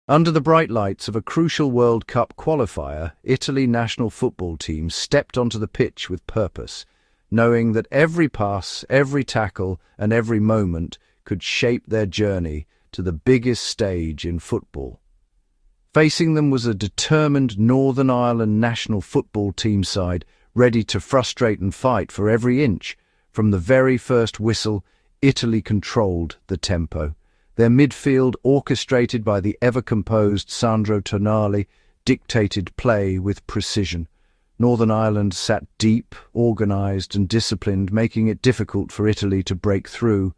Under the bright lights of a crucial World Cup qualifier, Italy national football team stepped onto the pitch with purpose, knowing that every pass, every tackle, and every moment could shape their journey to the biggest stage in football. Facing them was a determined Northern Ireland national football team side, ready to frustrate and fight for every inch. From the very first whistle, Italy controlled the tempo. Their midfield, orchestrated by the ever-composed Sandro Tonali, dictated play with precision. Northern Ireland sat deep, organised and disciplined, making it difficult for Italy to break through.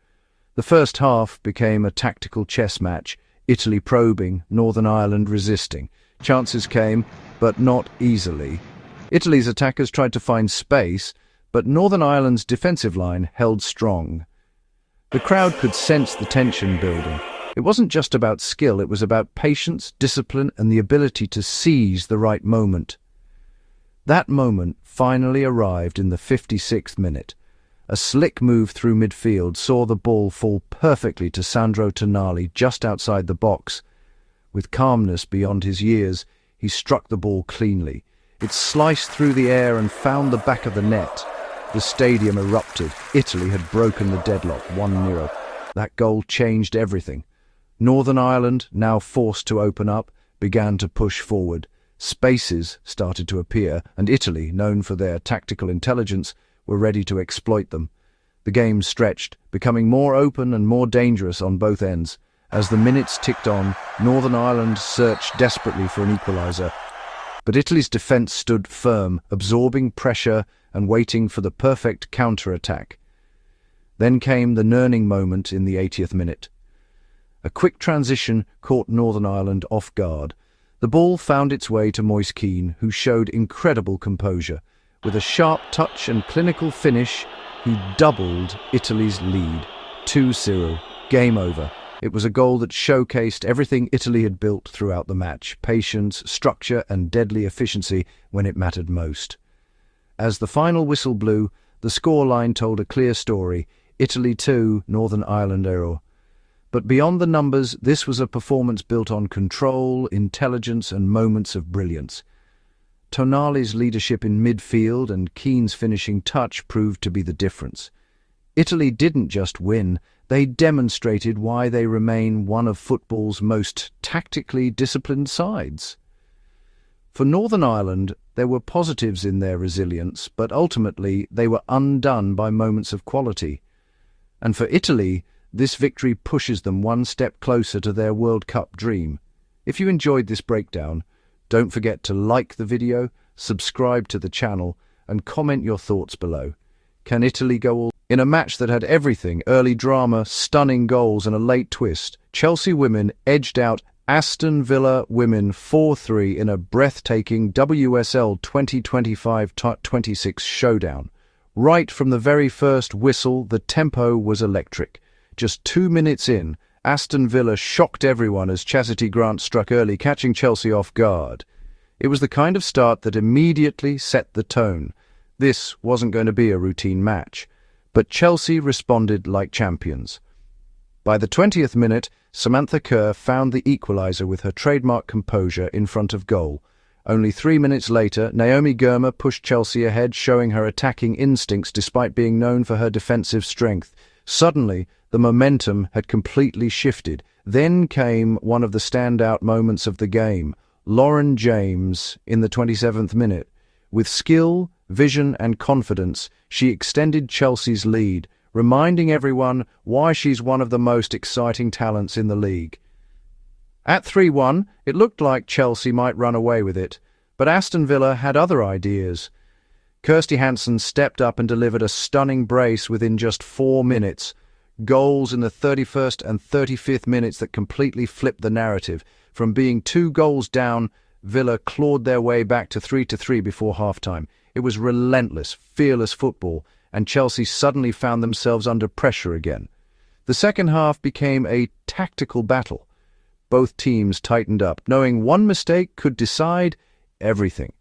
The first half became a tactical chess match, Italy probing, Northern Ireland resisting. Chances came, but not easily. Italy's attackers tried to find space, but Northern Ireland's defensive line held strong. The crowd could sense the tension building. It wasn't just about skill, it was about patience, discipline, and the ability to seize the right moment. That moment finally arrived in the 56th minute. A slick move through midfield saw the ball fall perfectly to Sandro Tonali just outside the box. With calmness beyond his years, he struck the ball cleanly. It sliced through the air and found the back of the net. The stadium erupted. Italy had broken the deadlock, 1-0. That goal changed everything. Northern Ireland, now forced to open up, began to push forward. Spaces started to appear, and Italy, known for their tactical intelligence, were ready to exploit them. The game stretched, becoming more open and more dangerous on both ends. As the minutes ticked on, Northern Ireland searched desperately for an equaliser. But Italy's defence stood firm, absorbing pressure and waiting for the perfect counter-attack. Then came the learning moment in the 80th minute. A quick transition caught Northern Ireland off guard. The ball found its way to Moise Keane, who showed incredible composure. With a sharp touch and clinical finish, he doubled Italy's lead. 2-0. Game over. It was a goal that showcased everything Italy had built throughout the match: patience, structure, and deadly efficiency when it mattered most. As the final whistle blew, the scoreline told a clear story: Italy 2, Northern Ireland 0. But beyond the numbers, this was a performance built on control, intelligence, and moments of brilliance. Tonali's leadership in midfield and Keane's finishing touch proved to be the difference. Italy didn't just win, they demonstrated why they remain one of football's most tactically disciplined sides. For Northern Ireland, there were positives in their resilience, but ultimately they were undone by moments of quality. And for Italy, this victory pushes them one step closer to their World Cup dream. If you enjoyed this breakdown, don't forget to like the video, subscribe to the channel, and comment your thoughts below. Can Italy go all in a match that had everything: early drama, stunning goals, and a late twist? Chelsea women edged out Aston Villa women 4-3 in a breathtaking WSL 2025-26 showdown. Right from the very first whistle, the tempo was electric. Just 2 minutes in, Aston Villa shocked everyone as Chastity Grant struck early, catching Chelsea off guard. It was the kind of start that immediately set the tone. This wasn't going to be a routine match, but Chelsea responded like champions. By the 20th minute, Samantha Kerr found the equaliser with her trademark composure in front of goal. Only 3 minutes later, Naomi Girma pushed Chelsea ahead, showing her attacking instincts despite being known for her defensive strength. Suddenly, the momentum had completely shifted. Then came one of the standout moments of the game: Lauren James in the 27th minute. With skill, vision and confidence, she extended Chelsea's lead, reminding everyone why she's one of the most exciting talents in the league. At 3-1, it looked like Chelsea might run away with it, but Aston Villa had other ideas. Kirsty Hansen stepped up and delivered a stunning brace within just 4 minutes. Goals in the 31st and 35th minutes that completely flipped the narrative. From being 2 goals down, Villa clawed their way back to 3-3 before half-time. It was relentless, fearless football, and Chelsea suddenly found themselves under pressure again. The second half became a tactical battle. Both teams tightened up, knowing one mistake could decide everything.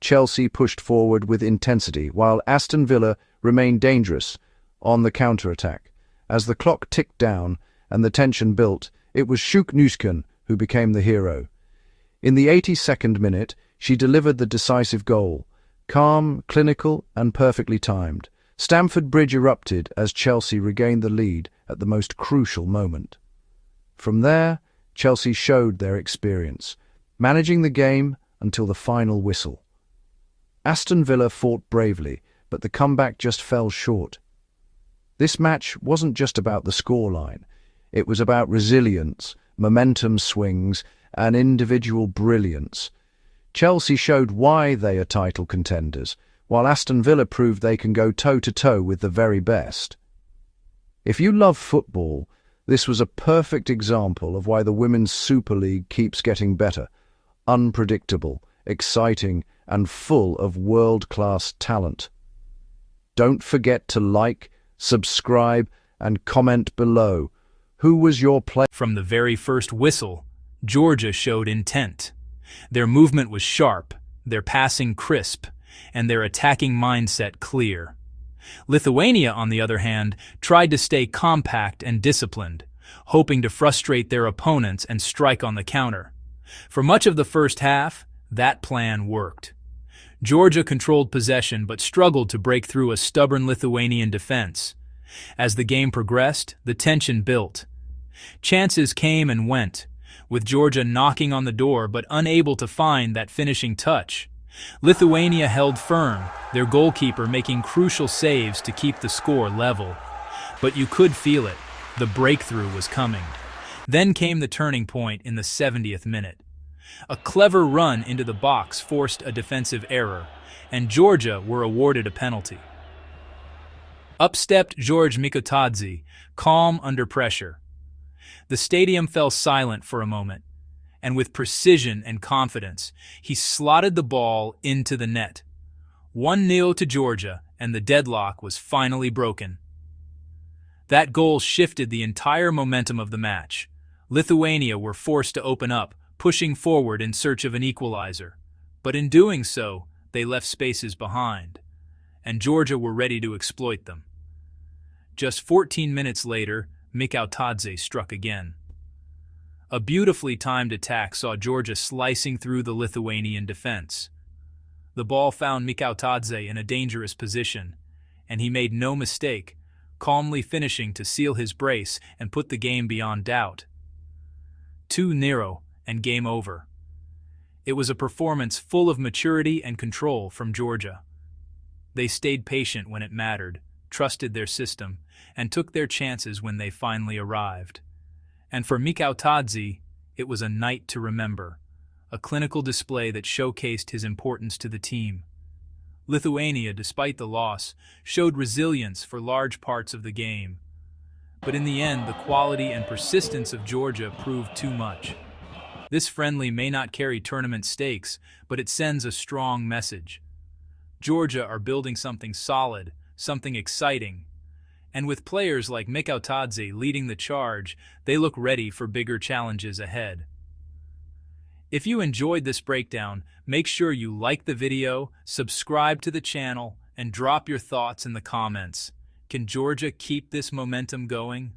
Chelsea pushed forward with intensity, while Aston Villa remained dangerous on the counter-attack. As the clock ticked down and the tension built, it was Sjoeke Nüsken who became the hero. In the 82nd minute, she delivered the decisive goal. Calm, clinical, and perfectly timed. Stamford Bridge erupted as Chelsea regained the lead at the most crucial moment. From there, Chelsea showed their experience, managing the game until the final whistle. Aston Villa fought bravely, but the comeback just fell short. This match wasn't just about the scoreline. It was about resilience, momentum swings, and individual brilliance. Chelsea showed why they are title contenders, while Aston Villa proved they can go toe-to-toe with the very best. If you love football, this was a perfect example of why the Women's Super League keeps getting better. Unpredictable, exciting, and full of world-class talent. Don't forget to like, subscribe, and comment below. Who was your player? From the very first whistle, Georgia showed intent. Their movement was sharp, their passing crisp, and their attacking mindset clear. Lithuania, on the other hand, tried to stay compact and disciplined, hoping to frustrate their opponents and strike on the counter. For much of the first half, that plan worked. Georgia controlled possession but struggled to break through a stubborn Lithuanian defense. As the game progressed, the tension built. Chances came and went, with Georgia knocking on the door but unable to find that finishing touch. Lithuania held firm, their goalkeeper making crucial saves to keep the score level. But you could feel it. The breakthrough was coming. Then came the turning point in the 70th minute. A clever run into the box forced a defensive error, and Georgia were awarded a penalty. Up stepped George Mikotadze, calm under pressure. The stadium fell silent for a moment, and with precision and confidence, he slotted the ball into the net. 1-0 to Georgia, and the deadlock was finally broken. That goal shifted the entire momentum of the match. Lithuania were forced to open up, pushing forward in search of an equalizer. But in doing so, they left spaces behind, and Georgia were ready to exploit them. Just 14 minutes later, Mikotadze struck again. A beautifully timed attack saw Georgia slicing through the Lithuanian defense. The ball found Mikotadze in a dangerous position, and he made no mistake, calmly finishing to seal his brace and put the game beyond doubt. 2-0 and game over. It was a performance full of maturity and control from Georgia. They stayed patient when it mattered, trusted their system, and took their chances when they finally arrived. And for Mikotadze, it was a night to remember, a clinical display that showcased his importance to the team. Lithuania, despite the loss, showed resilience for large parts of the game. But in the end, the quality and persistence of Georgia proved too much. This friendly may not carry tournament stakes, but it sends a strong message. Georgia are building something solid, something exciting. And with players like Mikotadze leading the charge, they look ready for bigger challenges ahead. If you enjoyed this breakdown, make sure you like the video, subscribe to the channel, and drop your thoughts in the comments. Can Georgia keep this momentum going?